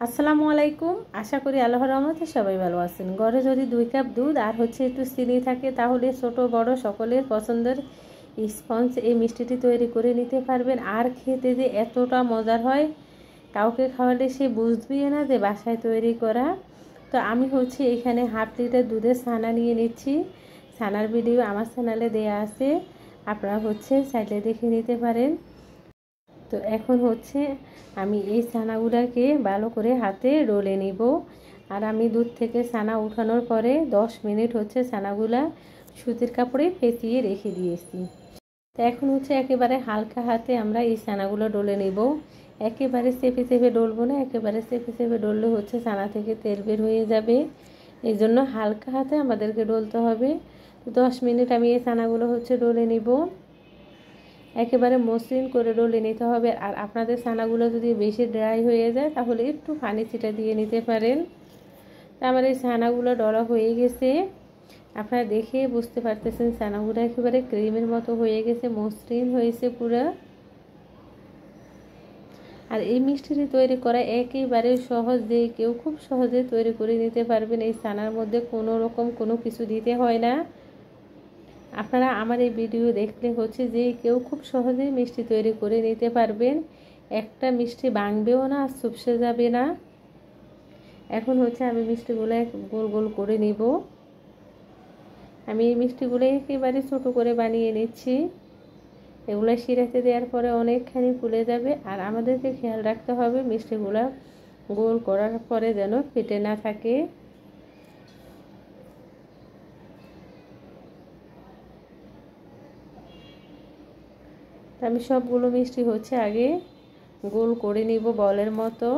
আসসালামু আলাইকুম। আশা করি আল্লাহর রহমতে সবাই ভালো আছেন। ঘরে যদি 2 কাপ দুধ আর একটু চিনি থাকে তাহলে ছোট বড় সকলের পছন্দের স্পঞ্জ এই মিষ্টিটি তৈরি করে নিতে পারবেন। আর খেতে যে এতটা মজার হয়, কাউকে খাওয়ালে সে বুঝবেই না যে বাসায় তৈরি করা। তো আমি এখানে হাফ লিটার দুধের ছানা নিয়ে নিচ্ছি। ছানার ভিডিও আমার চ্যানেলে দেয়া আছে, আপনারা চাইলে দেখে নিতে পারেন। তো এখন আমি এই ছানাগুলোকে ভালো করে হাতে ডলে নিব। আর আমি দুধ থেকে ছানা উঠানোর পরে 10 মিনিট ছানাগুলা সুতির কাপড়ে পেঁচিয়ে রেখে দিয়েছি। তো এখন একেবারে হালকা হাতে আমরা এই ছানাগুলো ডলে নিব। একেবারে চেপে চেপে ডলবো না, একেবারে চেপে চেপে ডললে ছানা থেকে তেল বের হয়ে যাবে। এই জন্য হালকা হাতে আমাদেরকে ডলতে হবে। তো 10 মিনিট আমি এই ছানাগুলো ডলে নিব। একেবারে মসৃণ করে ডলে নিতে হবে। আর আপনাদের ছানাগুলো যদি বেশি ড্রাই হয়ে যায় তাহলে একটু পানি ছিটা দিয়ে নিতে পারেন। তো আমার এই ছানাগুলো ডলা হয়ে গেছে, আপনারা দেখে বুঝতে পারতেছেন ছানাগুলো একেবারে ক্রিমের মতো হয়ে গেছে, মসৃণ হয়েছে পুরো। আর এই মিষ্টিটি তৈরি করা একেবারে সহজ, যে কেউ খুব সহজে তৈরি করে নিতে পারবেন। এই ছানার মধ্যে কোনো রকম কোনো কিছু দিতে হয় না। আপনারা আমার এই ভিডিও দেখলে যে কেউ খুব সহজেই মিষ্টি তৈরি করে নিতে পারবেন। একটা মিষ্টি ভাঙবেও না, চুপসে যাবে না। এখন আমি মিষ্টিগুলো গোল গোল করে নিব। আমি এই মিষ্টিগুলো একেবারে ছোট করে বানিয়ে নিচ্ছি। এগুলো শিরাতে দেওয়ার পরে অনেকখানি ফুলে যাবে। আর আমাদেরকে খেয়াল রাখতে হবে মিষ্টিগুলো গোল করার পরে যেন ফেটে না থাকে। আমি সবগুলো মিষ্টি আগে গোল করে নিব বলের মতো।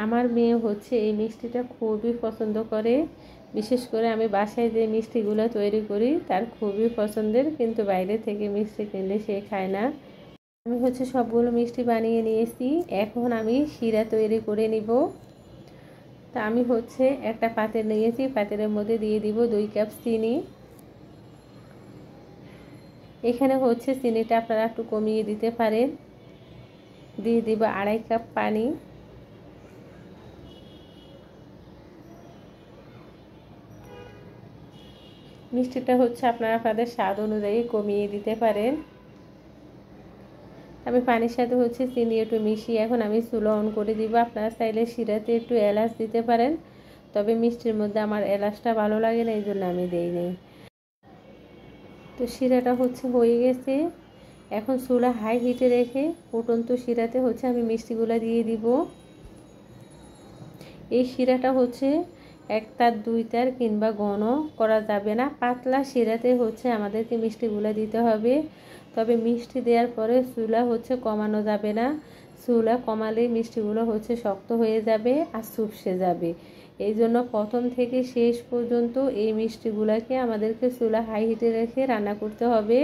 আমার মেয়ে এই মিষ্টিটা খুবই পছন্দ করে। বিশেষ করে আমি বাসায় যে মিষ্টিগুলো তৈরি করি তার খুবই পছন্দের, কিন্তু বাইরে থেকে মিষ্টি কিনলে সে খায় না। আমি সবগুলো মিষ্টি বানিয়ে নিয়েছি। এখন আমি শিরা তৈরি করে নিব। তা আমি একটা পাত্র নিয়েছি, পাত্রের মধ্যে দিয়ে দিব 2 কাপ চিনি। এখানে চিনিটা আপনারা একটু কমিয়ে দিতে পারেন। দিয়ে দিব 2.5 কাপ পানি। মিষ্টিটা আপনারা আপনাদের স্বাদ অনুযায়ী কমিয়ে দিতে পারেন। আমি পানির সাথে চিনি একটু মিশিয়ে এখন আমি চুলা অন করে দিব। আপনারা চাইলে শিরাতে একটু এলাচ দিতে পারেন, তবে মিষ্টির মধ্যে আমার এলাচটা ভালো লাগে না, এই জন্য আমি দেই নাই। তো শিরাটা হয়ে গেছে। এখন চুলা হাই হিটে রেখে ফুটন্ত শিরাতে আমি মিষ্টিগুলো দিয়ে দিব। এই শিরাটা 1 তার 2 তার কিংবা ঘন করা যাবে না, পাতলা শিরাতে আমাদেরকে মিষ্টিগুলো দিতে হবে। তবে মিষ্টি দেওয়ার পরে চুলা কমানো যাবে না। চুলা কমালেই মিষ্টিগুলো শক্ত হয়ে যাবে আর চুপসে যাবে। এই জন্য প্রথম থেকে শেষ পর্যন্ত এই মিষ্টিগুলোকে আমাদেরকে চুলা হাই হিটে রেখে রান্না করতে হবে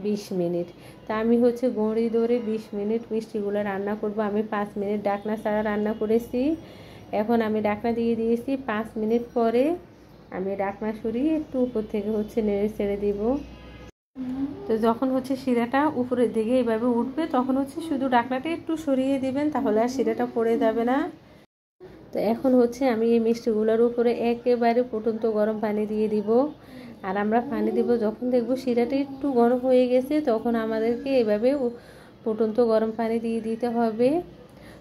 20 মিনিট। তা আমি ঘড়ি ধরে 20 মিনিট মিষ্টিগুলো রান্না করব। আমি 5 মিনিট ঢাকনা ছাড়া রান্না করেছি। এখন আমি ঢাকনা দিয়ে দিয়েছি। 5 মিনিট পরে আমি ঢাকনা সরিয়ে একটু উপর থেকে নেড়ে ছেড়ে দিব। তো যখন শিরাটা উপরের দিকে এইভাবে উঠবে তখন শুধু ঢাকনাটা একটু সরিয়ে দিবেন, তাহলে আর শিরাটা পড়ে যাবে না। তো এখন আমি এই মিষ্টিগুলোর উপরে একেবারে ফুটন্ত গরম পানি দিয়ে দিব। আর আমরা পানি দিব যখন দেখব শিরাটা একটু গরম হয়ে গেছে, তখন আমাদেরকে এইভাবে ফুটন্ত গরম পানি দিয়ে দিতে হবে।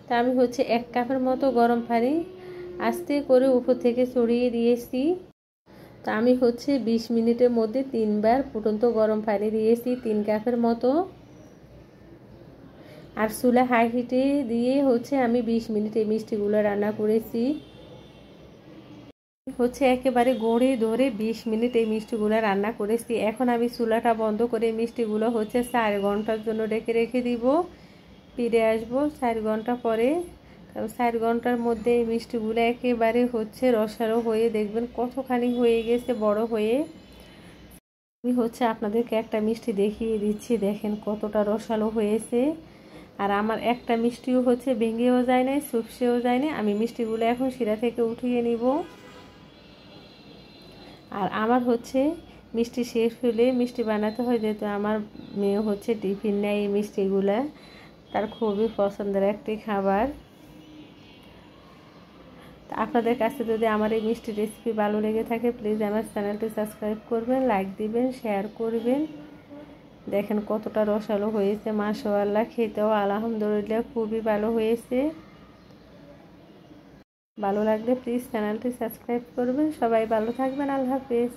তা আমি 1 কাপের মতো গরম পানি আস্তে করে উপর থেকে ছড়িয়ে দিয়েছি। তা আমি 20 মিনিটের মধ্যে 3 বার ফুটন্ত গরম পানি দিয়েছি 3 কাপের মতো। আর চুলা হাই হিটে দিয়ে আমি 20 মিনিট এই মিষ্টিগুলো রান্না করেছি। একেবারে গড়ে ধরে 20 মিনিট এই মিষ্টিগুলো রান্না করেছি। এখন আমি চুলাটা বন্ধ করে মিষ্টিগুলো 4 ঘন্টার জন্য রেখে দিব। ফিরে আসবো 4 ঘন্টা পরে। 4 ঘন্টার মধ্যে এই মিষ্টিগুলো একেবারে রসালো হয়ে দেখবেন কতখানি হয়ে গেছে বড় হয়ে। আমি আপনাদেরকে একটা মিষ্টি দেখিয়ে দিচ্ছি, দেখেন কতটা রসালো হয়েছে। আর আমার একটা মিষ্টিও ভেঙেও যায় না, চুপসেও যায় না। আমি মিষ্টিগুলো এখন শিরা থেকে উঠিয়ে নিব। আর আমার মিষ্টি শেষ হলে মিষ্টি বানাতে হয়, যেহেতু আমার মেয়ে টিফিন নেয় এই মিষ্টিগুলা। তার খুবই পছন্দের একটি খাবার। আপনাদের কাছে যদি আমার এই মিষ্টি রেসিপি ভালো লেগে থাকে প্লিজ আমার চ্যানেলটি সাবস্ক্রাইব করবেন, লাইক দিবেন, শেয়ার করবেন। দেখেন কতটা রসালো হয়েছে, মাশাআল্লাহ, খেতেও আলহামদুলিল্লাহ খুবই ভালো হয়েছে। ভালো লাগলে প্লিজ চ্যানেলটি সাবস্ক্রাইব করবেন। সবাই ভালো থাকবেন, আল্লাহ হাফেজ।